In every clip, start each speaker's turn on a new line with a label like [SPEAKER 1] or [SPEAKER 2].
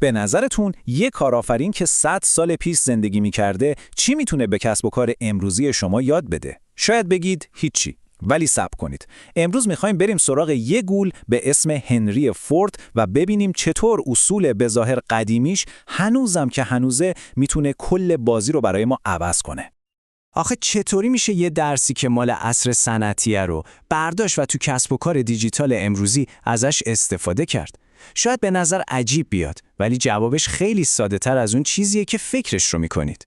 [SPEAKER 1] به نظرتون یه کارآفرین که 100 سال پیش زندگی می‌کرده چی میتونه به کسب و کار امروزی شما یاد بده؟ شاید بگید هیچی. ولی صبر کنید. امروز می‌خوایم بریم سراغ یه گول به اسم هنری فورد و ببینیم چطور اصول بظاهر قدیمیش هنوزم که هنوزه میتونه کل بازی رو برای ما عوض کنه.
[SPEAKER 2] آخه چطوری میشه یه درسی که مال عصر صنعتیه رو برداشت و تو کسب و کار دیجیتال امروزی ازش استفاده کرد؟ شاید به نظر عجیب بیاد، ولی جوابش خیلی ساده تر از اون چیزیه که فکرش رو میکنید.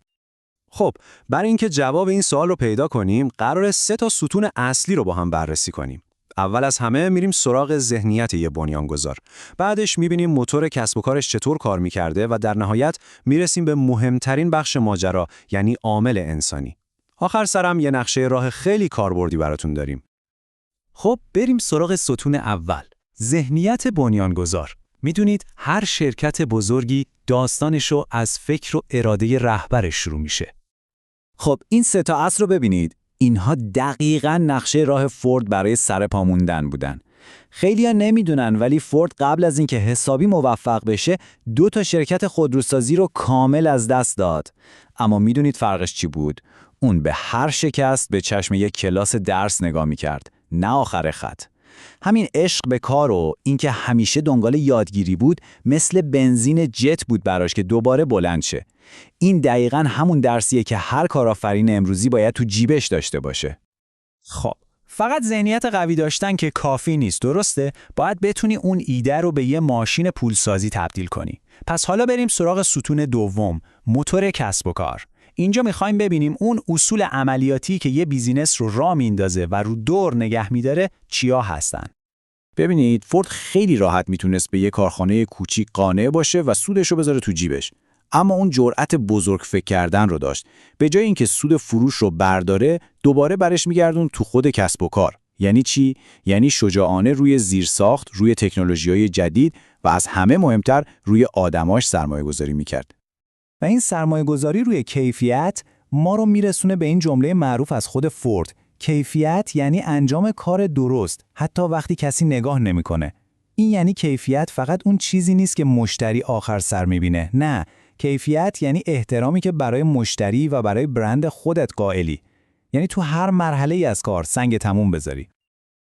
[SPEAKER 3] خب، برای اینکه جواب این سوال رو پیدا کنیم، قراره 3 تا ستون اصلی رو با هم بررسی کنیم. اول از همه میریم سراغ ذهنیت یه بنیانگذار. بعدش میبینیم موتور کسب و کارش چطور کار میکرده و در نهایت میرسیم به مهمترین بخش ماجرا، یعنی عامل انسانی. آخر سرم یه نقشه راه خیلی کاربردی براتون داریم.
[SPEAKER 2] خب بریم سراغ ستون اول، ذهنیت بنیانگذار. میدونید هر شرکت بزرگی داستانشو از فکر و اراده رهبرش شروع میشه.
[SPEAKER 1] خب این 3 تا اصل رو ببینید. اینها دقیقاً نقشه راه فورد برای سر پا موندن بودن. خیلی‌ها نمیدونن ولی فورد قبل از اینکه حسابی موفق بشه 2 تا شرکت خودروسازی رو کامل از دست داد. اما میدونید فرقش چی بود؟ اون به هر شکست به چشم یک کلاس درس نگاه میکرد، نه آخر خط. همین عشق به کار و اینکه همیشه دنبال یادگیری بود مثل بنزین جت بود براش که دوباره بلند شه. این دقیقاً همون درسیه که هر کارآفرین امروزی باید تو جیبش داشته باشه.
[SPEAKER 2] خب فقط ذهنیت قوی داشتن که کافی نیست، درسته؟ باید بتونی اون ایده رو به یه ماشین پولسازی تبدیل کنی. پس حالا بریم سراغ ستون دوم، موتور کسب و کار. اینجا میخوایم ببینیم اون اصول عملیاتی که یه بیزینس رو راه میندازه و رو دور نگه میداره چیا هستن.
[SPEAKER 1] ببینید فورد خیلی راحت میتونست به یه کارخانه کوچیک قانع باشه و سودش رو بذاره تو جیبش. اما اون جرأت بزرگ فکر کردن رو داشت. به جای اینکه سود فروش رو برداره، دوباره برش میگردون تو خود کسب و کار. یعنی چی؟ یعنی شجاعانه روی زیرساخت، روی تکنولوژی‌های جدید و از همه مهمتر روی آدماش سرمایه‌گذاری میکرد.
[SPEAKER 2] و این سرمایه‌گذاری روی کیفیت ما رو میرسونه به این جمله معروف از خود فورد. کیفیت یعنی انجام کار درست، حتی وقتی کسی نگاه نمیکنه. این یعنی کیفیت فقط اون چیزی نیست که مشتری آخر سر میبینه. نه، کیفیت یعنی احترامی که برای مشتری و برای برند خودت قائلی. یعنی تو هر مرحله از کار سنگ تموم بذاری.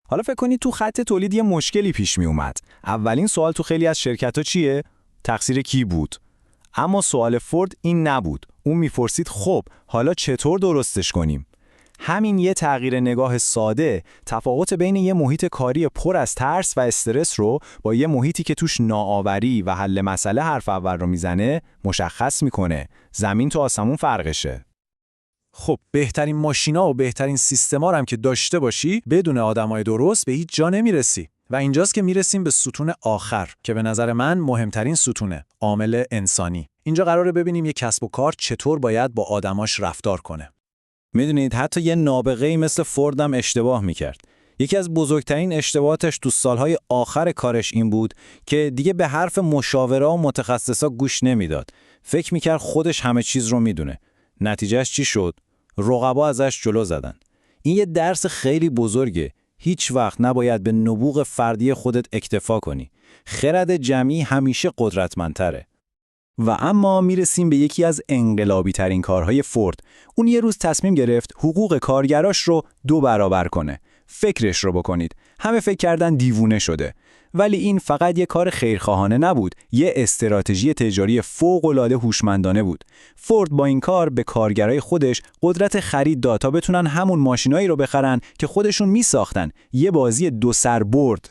[SPEAKER 2] حالا فکر کنید تو خط تولید یه مشکلی پیش می اومد. اولین سوال تو خیلی از شرکت‌ها چیه؟ تقصیر کی بود؟ اما سوال فورد این نبود. اون میپرسید خب حالا چطور درستش کنیم؟ همین یه تغییر نگاه ساده تفاوت بین یه محیط کاری پر از ترس و استرس رو با یه محیطی که توش ناآوری و حل مسئله حرف اول رو میزنه مشخص میکنه. زمین تو آسمون فرقشه.
[SPEAKER 1] خب بهترین ماشینا و بهترین سیستما رو هم که داشته باشی بدون آدمای درست به هیچ جا نمیرسی. و اینجاست که میرسیم به ستون آخر که به نظر من مهمترین ستونه، عامل انسانی. اینجا قراره ببینیم یک کسب و کار چطور باید با آدماش رفتار کنه. میدونید حتی یه نابغه‌ای مثل فورد هم اشتباه میکرد. یکی از بزرگترین اشتباهاتش تو سالهای آخر کارش این بود که دیگه به حرف مشاورا و متخصصا گوش نمیداد. فکر میکرد خودش همه چیز رو میدونه. نتیجهش چی شد؟ رقبا ازش جلو زدن. این یه درس خیلی بزرگه. هیچ وقت نباید به نبوغ فردی خودت اکتفا کنی. خرد جمعی همیشه قدرتمندتره. و اما میرسیم به یکی از انقلابی ترین کارهای فورد. اون یه روز تصمیم گرفت حقوق کارگراش رو 2 برابر کنه. فکرش رو بکنید. همه فکر کردن دیوونه شده. ولی این فقط یه کار خیرخواهانه نبود. یه استراتژی تجاری فوق‌العاده هوشمندانه بود. فورد با این کار به کارگرای خودش قدرت خرید داد تا بتونن همون ماشینایی رو بخرن که خودشون میساختن. یه بازی 2 سر برد.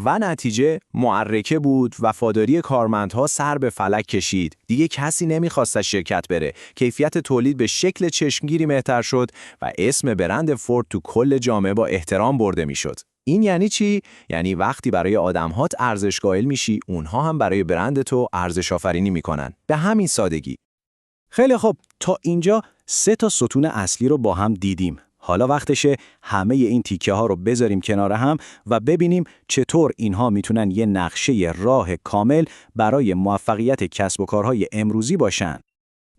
[SPEAKER 2] و نتیجه معرکه بود. وفاداری کارمندها سر به فلک کشید. دیگه کسی نمیخواست از شرکت بره. کیفیت تولید به شکل چشمگیری بهتر شد و اسم برند فورد تو کل جامعه با احترام برده میشد. این یعنی چی؟ یعنی وقتی برای آدم‌هات ارزش قائل میشی، اونها هم برای برند تو ارزش آفرینی میکنن. به همین سادگی. خیلی خوب، تا اینجا 3 تا ستون اصلی رو با هم دیدیم. حالا وقتشه همه این تیکه ها رو بذاریم کنار هم و ببینیم چطور اینها میتونن یه نقشه راه کامل برای موفقیت کسب و کارهای امروزی باشن.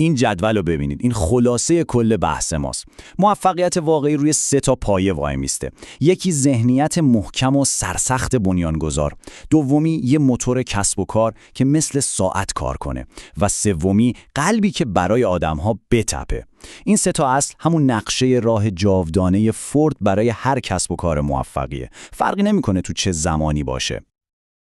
[SPEAKER 4] این جدول رو ببینید. این خلاصه کل بحث ماست. موفقیت واقعی روی 3 تا پایه وای میسته. یکی ذهنیت محکم و سرسخت بنیانگذار. دومی یه موتور کسب و کار که مثل ساعت کار کنه. و سومی قلبی که برای آدم‌ها بتپه. این 3 تا اصل همون نقشه راه جاودانه فورد برای هر کسب و کار موفقیه. فرقی نمیکنه تو چه زمانی باشه.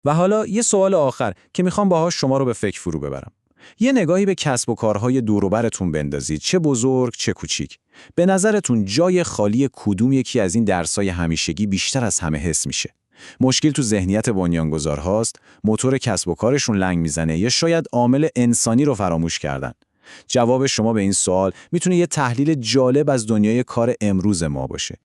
[SPEAKER 1] و حالا یه سوال آخر که میخوام باهاش شما رو به فکر فرو ببرم. یه نگاهی به کسب و کارهای دور و برتون بندازید، چه بزرگ چه کوچیک. به نظرتون جای خالی کدوم یکی از این درسای همیشگی بیشتر از همه حس میشه؟ مشکل تو ذهنیت بنیانگذارهاست، موتور کسب و کارشون لنگ میزنه یا شاید عامل انسانی رو فراموش کردن؟ جواب شما به این سوال میتونه یه تحلیل جالب از دنیای کار امروز ما باشه.